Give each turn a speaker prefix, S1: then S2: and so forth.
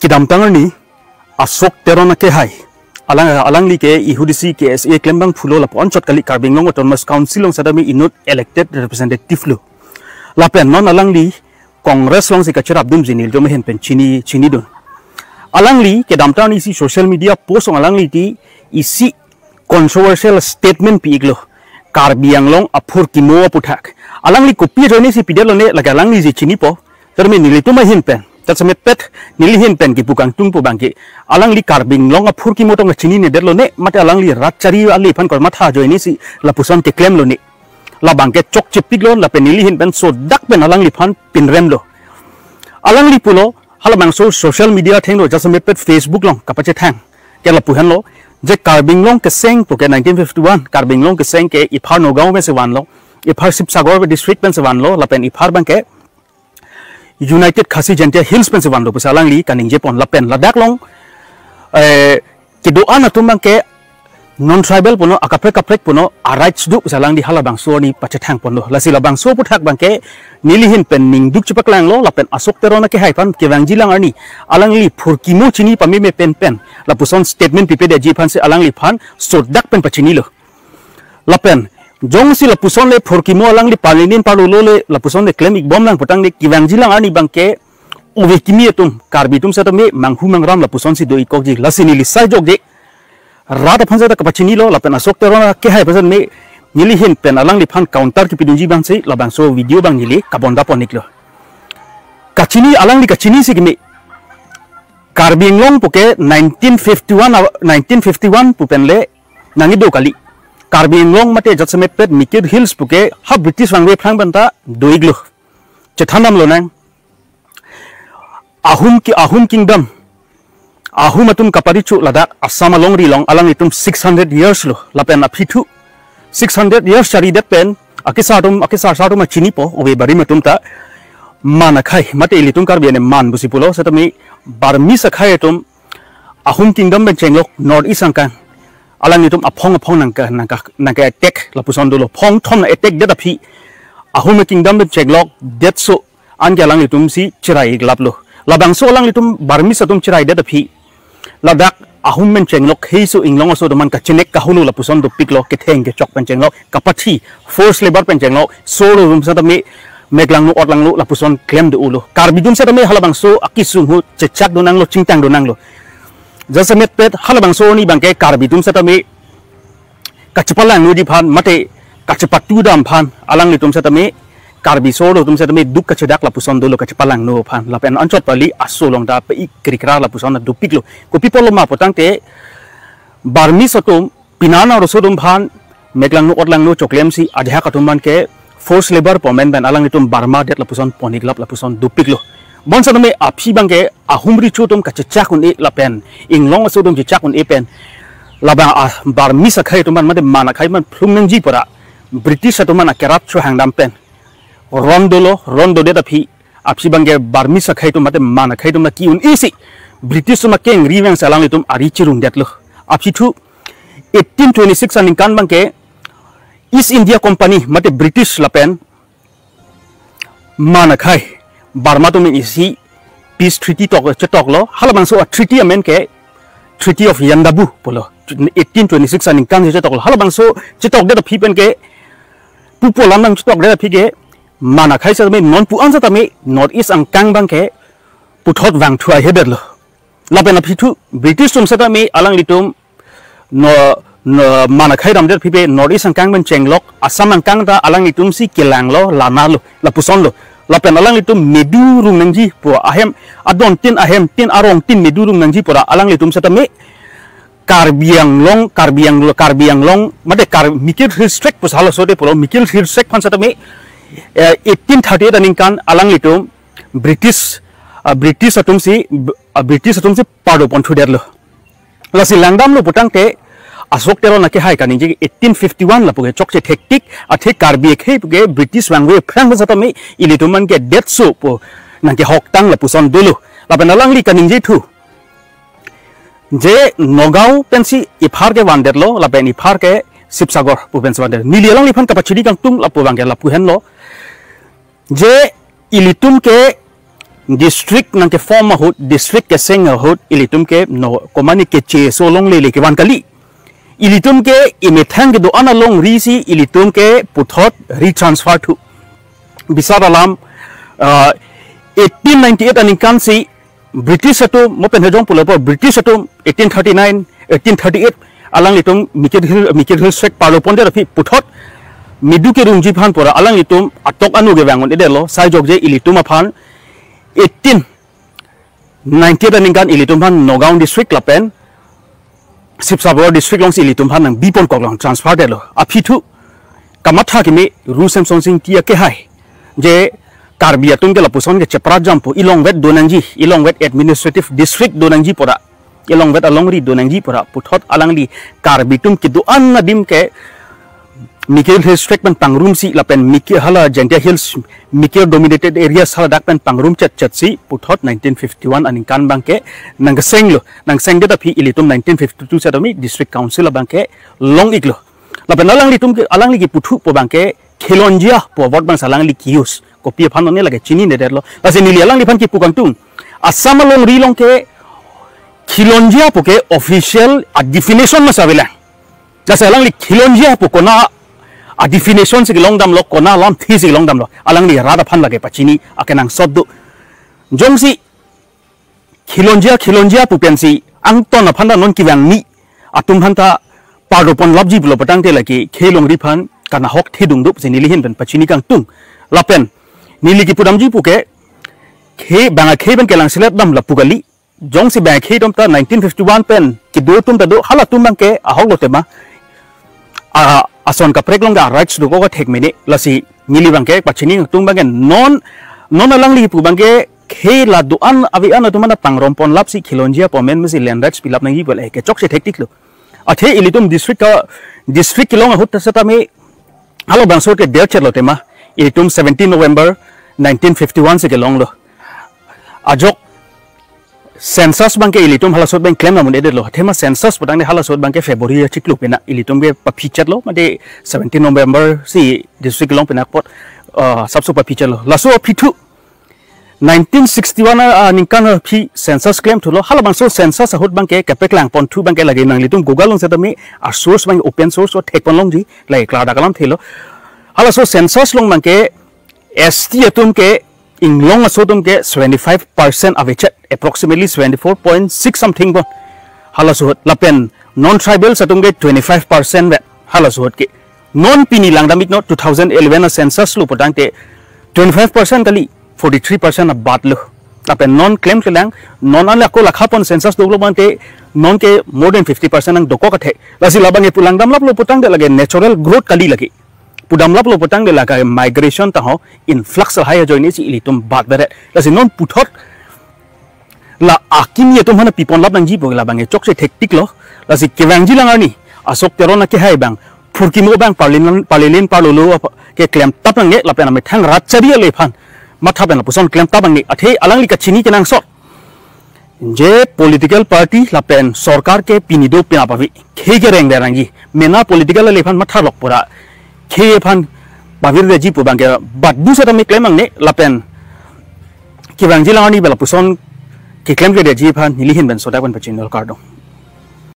S1: kidam tangar ni asok terona ke hai alang li ke ihudisi ke sa klembang phulo la pon chot kali Karbing Long Autonomous Council long sadami inut elected representative lo la pen non alang li congress long sikachar abdum jinil jo mehen pen chini don alang li ke damta ni si social media post ong alang li ti isi controversial statement pi iglo Karbing Long aphur kimo puthak alang li copy joni si pidelo ne laga alang li ji chini po termi nilitu ma hin pen tat samet pet nilihin pen ki pukang tung po bangki alang li Karbing Long aphur ki motong chini ne derlo ne mate alang li ratchari ali phan kor matha joini si la puson te claim lo ni la bangke chok chipik lo la pen nilihin pen so dak pen alang li phan pin rem lo alang li pulo hala bang so social media theng lo jasamet pet Facebook long kapache thang ke la puhan lo je Karbing Long ke seng po ke 1951 Karbing Long ke seng ke iphar Nogao me se wan lo iphar Sipsagar district pen se wan lo la pen iphar bangke United Khasi Gentia Hills pen se wan lo pusalang li kaning je pon la pen ladak long ke doan atum bangke non tribal puno akaprek puno rights du pusalang di hala bang so ni pachetang pon lo lasi la bang so puthak bangke nilihin pen ning duk chipak lang lo la pen asok terona ke haipan ke wang jilang ani alang li phurkimo chini pami me pen la puson statement pipe de ji phan se alang li phan so dak pen pachini lo la pen jong si la puson le phurkimo alang li palinin palulo le la puson de claim ik bom lang putang de ki wang jilang ani bangke uwe kimi tum karbitum sa tame manghu mangram la puson si do ikok ji lasini li sai jok de rata phansa da kapachini lo la pen asok terona ke hai pasan me nilihin pen alang li phan counter ki pidunji bang sei la bang so video bang nili kabonda ponik lo kachini alang li kachini si kimi Karbing Long poke 1951 pupen le nangi do kali Karbing Long mate jatsame pet Mikir Hills poke ha British wangwe phang banta doiglo chethanam lo nang ahum kingdom ahum atum kaparichu ladak asama long ri long alang itum 600 years lo lapen aphitu 600 years chari det pen akisa satum chini po obe bari matum ta manakhai mate ilitum Karbiane man busipulo satami barmi sakhai tum ahum kingdom ben chenglok north east angkan alang itum aphong nangka attack lapuson dolo phong thom na attack det aphi ahum kingdom ben chenglok det so ange alang itum si chirai glaplo labang so alang itum barmi satum chirai det aphi ladak ahum men chenglok heisu inglong so doman ka chinek ka hulu la puson do piklo ke theng ke chok pen chenglok kapathi force labor pen chenglok so room sa tami meglang no otlang lo la puson claim de ulo Karbidum sa tami halabang so akisung hu chechak do nang lo chingtang do nang lo jasamet pet halabang so ni bangke Karbidum sa tami kachipalang no di phan mate kachipatu dam phan alang litum sa tami Karbi so lo tum sa tami duk kachedak la puson do lo kachipalang no phan la pen anchot pali asolong da pe ikrikra la puson do piklo ko people ma potang te barmi sotum pinana ro sodum phan meglang no otlang no choklem si adha katumban ke force labor pomen ban alang itum barma det la puson poniglap la puson do piklo bon sa tami aphi bangke ahumri chutum kachachak un e la pen inglong sodum chichak un e pen la ba barmi sa khai tuman mate mana khai man plumnang ji pora British atuman akerap chu hangdam pen rondo de aphi bangge barmi sa khai tu mate mana khai tu na ki un isi British ma keng riwang salang itum ari chirung detlo aphi thu 1826 aning kan bangke East India Company mate British lapen mana khai Burma tu isi peace treaty tok lo halabang so a treaty amen ke Treaty of Yandabu polo 1826 aning kan je tok lo halabang so chitok de aphi pen ke pupo lamang chitok de aphi ke mana khai sa me non pu ansa tame north east ang kang bang ke puthot wang thua heber lo lapen aphi thu British tum sa tame alang litum no mana khai ram der phi pe north east ang kang ben chenglok asam ang kang ta alang litum si kilang lo lana lo la puson lo lapen alang litum medu rung nangji po ahem adon tin arong tin medu rung nangji pora alang litum sa tame Karbing Long mate Mikir Hills Trek pus hala so de polo Mikir Hills Trek phan sa tame 1838 aning kan alang litum British atum si pado pon thuder lo lasi langdam lo putang te asok tero na ke hai kaning ji 1851 la puge chokche hectic athe Karbi ke puge British wangwe phrang sa tame ilituman ke death so po nang ke hoktang la puson dulu la penalang li kaning ji thu je Nogao pensi iphar ke wander lo la pen iphar ke Sipsagar pupen wander nililang li phan kapachidi kang tum la puwang ke la puhen lo je ilitum ke district nang ke form hot district ke seng hot ilitum ke no komani ke che so long le ke wan kali ilitum ke imethang ke do analong ri si ilitum ke puthot retransfer to bisar alam 1898 aning kan si British ato mopen hejong pulapo British ato 1839 1838 alang litum mikir hill strike parlo ponde rafi puthot midu ke rungji phan pora alang litum atok anu ge bangun edelo sai jog je ilitum aphan 1890 aning kan ilitum phan Nagaon district lapen Sipsabor district long si ilitum phan nang bipon kok long transfer delo aphitu kamatha ki me ru samsung sing tia ke hai je Karbi atung ke lapuson ke cepra jampu ilong wet donangji ilong wet administrative district donangji pora ilong wet alongri donangji pora puthot alangli Karbi tum ki do an nadim ke Mikir district pen pangrum si lapen Mikir hala Gentia Hills Mikir dominated areas hala dak pen pangrum chat si puthot 1951 aning kan bangke nang seng lo nang seng de tapi ilitum 1952 sadami district council bangke long iglo lapen alangli tum ke alangli ki puthu po bangke khilonjia po vot bang salangli kius kopi phan ne lage chini ne derlo lase nili alang li phan ki pukang tung asam long rilong ke khilonjia po ke official a definition ma savela lase alang li khilonjia po kona a definition se long dam lo kona lam thi se long dam lo alang li rada phan lage pachini akenang soddu jongsi khilonjia pu pensi ang to na phan da non ki wang ni atum phan ta paropon labji blo patang te lagi khelong ri phan kana hok thidung dup se nili hin ben pachini kang tung lapen nili ki pudamji puke khe banga khe ben kelang silat dam lapugali jong si bang khe dom ta 1951 pen ki do tum ta do hala tum bang ke ahok lote ma ason ka prek longa rights do ko thek mene lasi nili bang ke pachini tung bang non alang li pu bang ke khe la do an avi an tu mana pangrompon lapsi khilonjia pomen mesi land rights pilap nang gi bol ke chok se thek tik lo athe ilitum district kilong hut ta sata me halo bang so ke der chet lote ma ilitum 17 November 1951 se kelong lo ajok census bang ke ilitum halasot bang claim namun ede lo thema census padang ne halasot bang ke February chiklu pena ilitum be papichat lo made 17 November si district long pena pot sabso papichat lo laso pithu 1961 ningkan phi census claim thulo halabang so census hot bang ke kapeklang pon thu bang ke lagi nang litum google long setami a source bang open source o thek pon long ji lai cloud akalam thelo halaso census long bang ke ST atum ke inglong asotum ke 75% avechat approximately 74.6 something bon halaso lapen non tribal satum ke 25% ve halaso ke non pini langdamit no 2011 census lu potang te 25% kali 43% of batlu lapen non claim kelang non ala ko lakhapon census doglo bante non ke more than 50% ang doko ka the lasi labang e pulangdam lap lo potang de lage natural growth kali lagi pudam lap lo potang de laga migration ta ho influx haya join si ilitum bat bere lasi non puthot la akim ye tum hana pipon lap nang ji bogla bang e chok se thektik lo lasi kewang ji langani asok terona ke hai bang phurki mo bang parlin parlolo ke claim tap nang e lapen ame thang rat chabi le phan matha ben puson claim tap nang athe alang li ka chini ke nang so je political party lapen sarkar ke pinido pina pavi khe ke reng rangi mena political le phan matha lok pura khe phan bavir de ji pu bang ke bat bu sa me claim ang ne lapen ki bang ji langani bela puson ki claim ke de ji phan nili hin ben so da ban pachin dol kardong